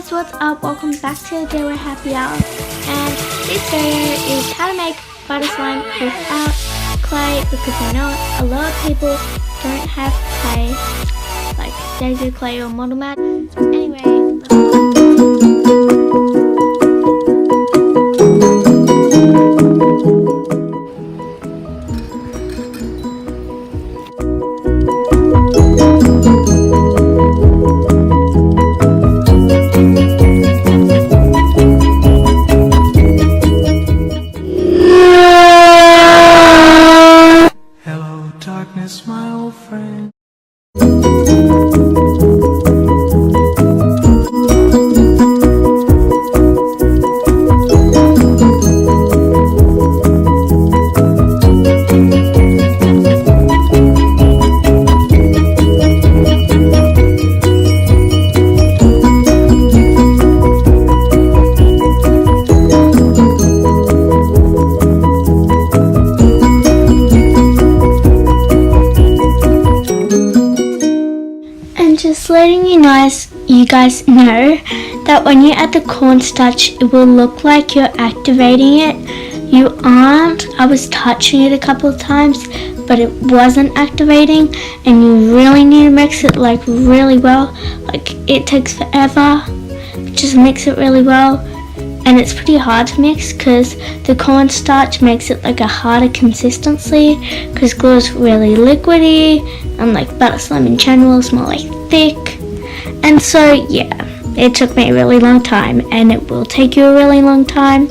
guys, what's up? Welcome back to DIY Happy Hour, and this video is how to make butter slime without clay, because I know a lot of people don't have clay, like Daisy clay or Model Mat. Anyway, darkness, my old friend. just letting you guys know that when you add the cornstarch, it will look like you're activating it. You aren't. I was touching it a couple of times, but it wasn't activating, and you really need to mix it like really well. Like, it takes forever. Just mix it really well, and it's pretty hard to mix because the cornstarch makes it like a harder consistency, because glue is really liquidy, and like butter slime in general is more like thick. And so yeah, it took me a really long time, and it will take you a really long time.